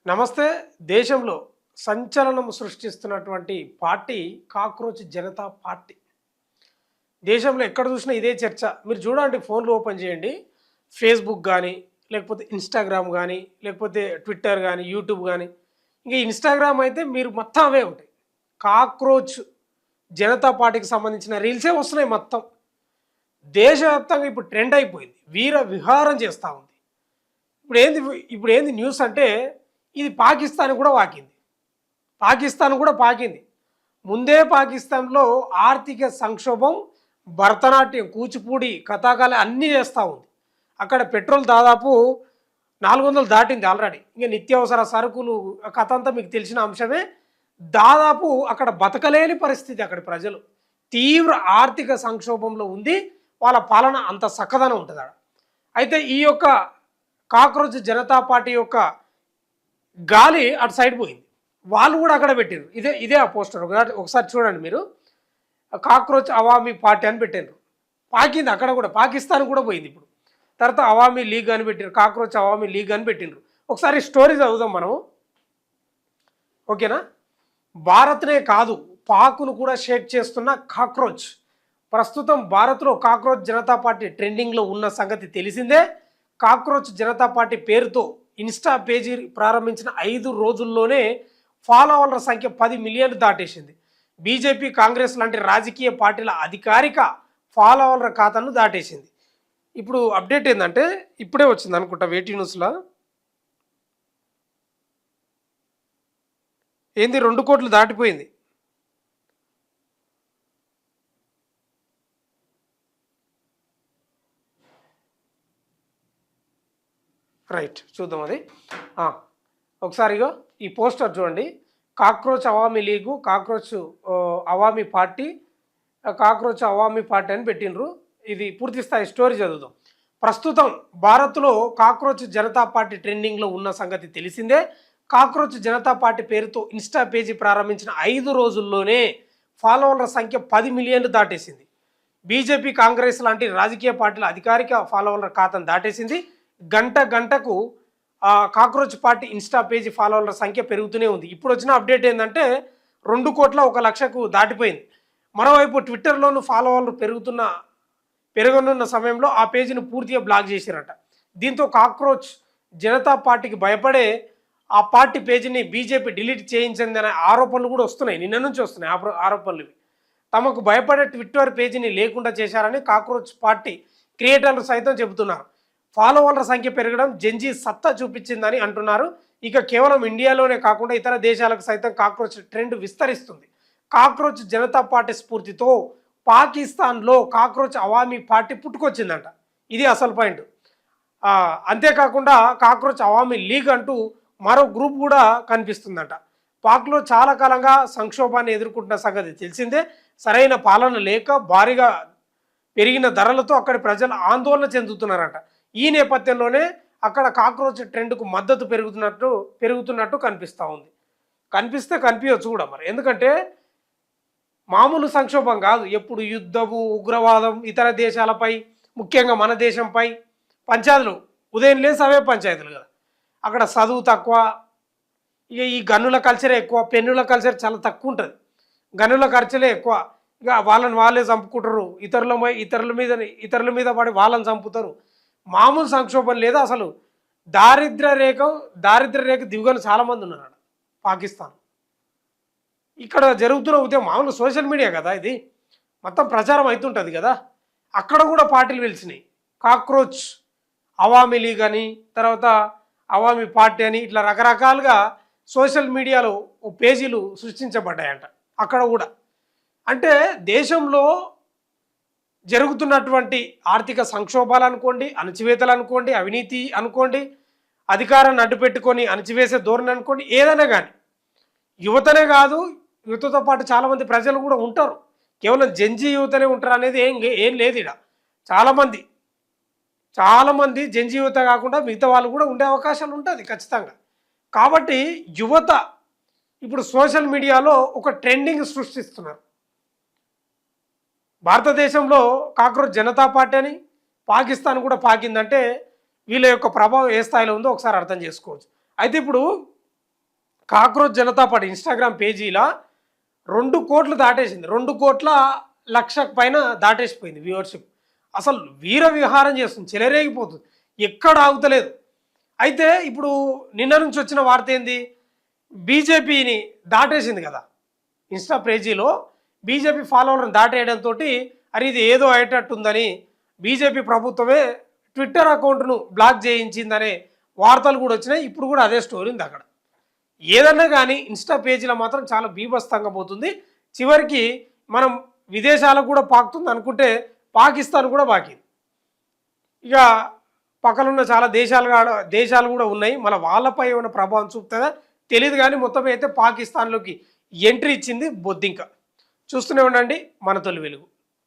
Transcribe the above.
నమస్తే. దేశంలో సంచలనం సృష్టిస్తున్నటువంటి పార్టీ కాక్రోచ్ జనతా పార్టీ. దేశంలో ఎక్కడ చూసినా ఇదే చర్చ. మీరు చూడండి, ఫోన్లు ఓపెన్ చేయండి. ఫేస్‌బుక్ గానీ, లేకపోతే ఇన్‌స్టాగ్రామ్ గానీ, లేకపోతే ట్విట్టర్ గానీ, యూట్యూబ్ గానీ, ఇంక ఇన్‌స్టాగ్రామ్ అయితే మీరు మొత్తం అవే ఉంటాయి. కాక్రోచ్ జనతా పార్టీకి సంబంధించిన రీల్సే వస్తున్నాయి మొత్తం. దేశవ్యాప్తంగా ఇప్పుడు ట్రెండ్ అయిపోయింది. వీర విహారం చేస్తా ఉంది. ఇప్పుడేంది న్యూస్ అంటే ఇది పాకిస్తాన్ కూడా వాకింది. పాకిస్తాన్ కూడా పాకింది. ముందే పాకిస్తాన్‌లో ఆర్థిక సంక్షోభం, భరతనాట్యం, కూచిపూడి, కథాకళి అన్నీ చేస్తూ ఉంది. అక్కడ పెట్రోల్ దాదాపు 400 దాటింది ఆల్రెడీ. ఇంక నిత్యావసర సరుకులు కథ అంతా మీకు తెలిసిన అంశమే. దాదాపు అక్కడ బతకలేని పరిస్థితి అక్కడి ప్రజలు. తీవ్ర ఆర్థిక సంక్షోభంలో ఉంది. వాళ్ళ పాలన అంత చక్కదనం ఉంటుంది ఆడ. అయితే ఈ యొక్క కాక్రోచ్ జనతా పార్టీ యొక్క గాలి అటు సైడ్ పోయింది. వాళ్ళు కూడా అక్కడ పెట్టారు. ఇదే ఆ పోస్టర్ ఒకసారి చూడండి మీరు. కాక్రోచ్ అవామీ పార్టీ అని పెట్టారు. పాకింది అక్కడ కూడా, పాకిస్తాన్ కూడా పోయింది ఇప్పుడు. తర్వాత అవామీ లీగ్ అని పెట్టారు, కాక్రోచ్ అవామీ లీగ్ అని పెట్టిండ్రు. ఒకసారి స్టోరీ చదువుదాం మనము, ఓకేనా? భారత్నే కాదు, పాక్ను కూడా షేక్ చేస్తున్న కాక్రోచ్. ప్రస్తుతం భారత్లో కాక్రోచ్ జనతా పార్టీ ట్రెండింగ్లో ఉన్న సంగతి తెలిసిందే. కాక్రోచ్ జనతా పార్టీ పేరుతో ఇన్స్టా పేజీ ప్రారంభించిన 5 రోజుల్లోనే ఫాలోవర్ల సంఖ్య 10 మిలియన్లు దాటేసింది. బీజేపీ, కాంగ్రెస్ లాంటి రాజకీయ పార్టీల అధికారిక ఫాలోవర్ల ఖాతాను దాటేసింది. ఇప్పుడు అప్డేట్ ఏంటంటే, ఇప్పుడే వచ్చింది అనుకుంటా వేటీ న్యూస్లో. ఏంది 2 కోట్లు దాటిపోయింది. రైట్, చూద్దాం అది. ఒకసారిగా ఈ పోస్టర్ చూడండి. Cockroach Awami లీగు, cockroach Awami party, cockroach Awami party అని పెట్టినరు. ఇది పూర్తి స్థాయి స్టోరీ చదువుదాం. ప్రస్తుతం భారత్లో కాక్రోచ్ జనతా పార్టీ ట్రెండింగ్లో ఉన్న సంగతి తెలిసిందే. కాక్రోచ్ జనతా పార్టీ పేరుతో ఇన్స్టా పేజీ ప్రారంభించిన 5 రోజుల్లోనే ఫాలోవర్ల సంఖ్య 10 మిలియన్లు దాటేసింది. బీజేపీ, కాంగ్రెస్ లాంటి రాజకీయ పార్టీల అధికారిక ఫాలోవర్ల ఖాతాను దాటేసింది. గంటకు కాక్రోచ్ పార్టీ ఇన్స్టా పేజీ ఫాలోవర్ల సంఖ్య పెరుగుతూనే ఉంది. ఇప్పుడు వచ్చిన అప్డేట్ ఏంటంటే 2,01,00,000కు దాటిపోయింది. మరోవైపు ట్విట్టర్లోనూ ఫాలోవర్లు పెరగనున్న సమయంలో ఆ పేజీని పూర్తిగా బ్లాక్ చేశారట. దీంతో కాక్రోచ్ జనతా పార్టీకి భయపడే ఆ పార్టీ పేజీని బీజేపీ డిలీట్ చేయించిందనే ఆరోపణలు కూడా వస్తున్నాయి. నిన్న నుంచి వస్తున్నాయి ఆరోపణలు. తమకు భయపడే ట్విట్టర్ పేజీని లేకుండా చేశారని కాక్రోచ్ పార్టీ క్రియేటర్లు సైతం చెబుతున్నారు. ఫాలోవర్ల సంఖ్య పెరగడం జెన్జీ సత్తా చూపించిందని అంటున్నారు. ఇక కేవలం ఇండియాలోనే కాకుండా ఇతర దేశాలకు సైతం కాక్రోచ్ ట్రెండ్ విస్తరిస్తుంది. కాక్రోచ్ జనతా పార్టీ స్ఫూర్తితో పాకిస్తాన్లో కాక్రోచ్ అవామీ పార్టీ పుట్టుకొచ్చిందంట. ఇది అసలు పాయింట్. అంతేకాకుండా కాక్రోచ్ అవామీ లీగ్ అంటూ మరో గ్రూప్ కూడా కనిపిస్తుందంట. పాక్లో చాలా కాలంగా సంక్షోభాన్ని ఎదుర్కొంటున్న సంగతి తెలిసిందే. సరైన పాలన లేక భారీగా పెరిగిన ధరలతో అక్కడి ప్రజలు ఆందోళన చెందుతున్నారట. ఈ నేపథ్యంలోనే అక్కడ కాక్రోచ్ ట్రెండ్కు మద్దతు పెరుగుతున్నట్టు కనిపిస్తూ ఉంది. కనిపించవచ్చు కూడా మరి. ఎందుకంటే మామూలు సంక్షోభం కాదు. ఎప్పుడు యుద్ధము, ఉగ్రవాదం, ఇతర దేశాలపై, ముఖ్యంగా మన దేశంపై పంచాయతీలు ఉదయం లేసి అవే పంచాయతీలు కదా. అక్కడ చదువు తక్కువ, ఇక ఈ గన్నుల కల్చరే ఎక్కువ, పెన్నుల కల్చర్ చాలా తక్కువ ఉంటుంది. గన్నుల కల్చరే ఎక్కువ. ఇక వాళ్ళే చంపుకుంటారు, ఇతరుల మీద పడి వాళ్ళని చంపుతారు. మామూలు సంక్షోభం లేదా, అసలు దారిద్ర్య రేఖ దిగుగని చాలామంది ఉన్నారు పాకిస్తాన్. ఇక్కడ జరుగుతున్న ఉద్యమం మామూలు సోషల్ మీడియా కదా, ఇది మొత్తం ప్రచారం అవుతుంటుంది కదా. అక్కడ కూడా పార్టీలు వెలిసినాయి. కాక్రోచ్ అవామీ లీగ్ అని, తర్వాత అవామీ పార్టీ అని, ఇట్లా రకరకాలుగా సోషల్ మీడియాలో పేజీలు సృష్టించబడ్డాయంట అక్కడ కూడా. అంటే దేశంలో జరుగుతున్నటువంటి ఆర్థిక సంక్షోభాలు అనుకోండి, అణచివేతలు అనుకోండి, అవినీతి అనుకోండి, అధికారాన్ని అడ్డుపెట్టుకొని అణచివేసే ధోరణి అనుకోండి, ఏదైనా కానీ యువతనే కాదు, యువతతో పాటు చాలామంది ప్రజలు కూడా ఉంటారు. కేవలం జెన్జీ యువతనే ఉంటారు అనేది ఏం లేదు ఇక్కడ. చాలామంది జెన్జీ యువత కాకుండా మిగతా వాళ్ళు కూడా ఉండే అవకాశాలు ఉంటుంది ఖచ్చితంగా. కాబట్టి యువత ఇప్పుడు సోషల్ మీడియాలో ఒక ట్రెండింగ్ సృష్టిస్తున్నారు. భారతదేశంలో కాక్రోచ్ జనతా పార్టీ అని, పాకిస్తాన్ కూడా పాకిందంటే వీళ్ళ యొక్క ప్రభావం ఏ స్థాయిలో ఉందో ఒకసారి అర్థం చేసుకోవచ్చు. అయితే ఇప్పుడు కాక్రోచ్ జనతా పార్టీ ఇన్స్టాగ్రామ్ పేజీలా 2 కోట్లు దాటేసింది. 2,00,00,000 పైన దాటేసిపోయింది వ్యూవర్షిప్. అసలు వీర విహారం చేస్తుంది, చెలరేగిపోతుంది, ఎక్కడ ఆగుతలేదు. అయితే ఇప్పుడు నిన్న నుంచి వచ్చిన వార్త ఏంది, బీజేపీని దాటేసింది కదా ఇన్స్టా పేజీలో. బీజేపీ ఫాలోవర్ని దాటేయడంతో అరే ఇది ఏదో అయ్యేటట్టుందని బీజేపీ ప్రభుత్వమే ట్విట్టర్ అకౌంట్ను బ్లాక్ చేయించిందనే వార్తలు కూడా వచ్చినాయి. ఇప్పుడు కూడా అదే స్టోరీ ఉంది అక్కడ. ఏదన్నా కానీ ఇన్స్టా పేజీలో మాత్రం చాలా బీభత్సంగా పోతుంది. చివరికి మనం విదేశాలకు కూడా పాకుతుంది అనుకుంటే పాకిస్తాన్ కూడా పాకింది. ఇక పక్కనున్న చాలా దేశాలు కూడా ఉన్నాయి. మన వాళ్ళపై ఏమైనా ప్రభావం చూపుతుందా తెలియదు, కానీ మొత్తం అయితే పాకిస్తాన్లోకి ఎంట్రీ ఇచ్చింది బొద్దింక. చూస్తూనే ఉండండి మన తొలి వెలుగు.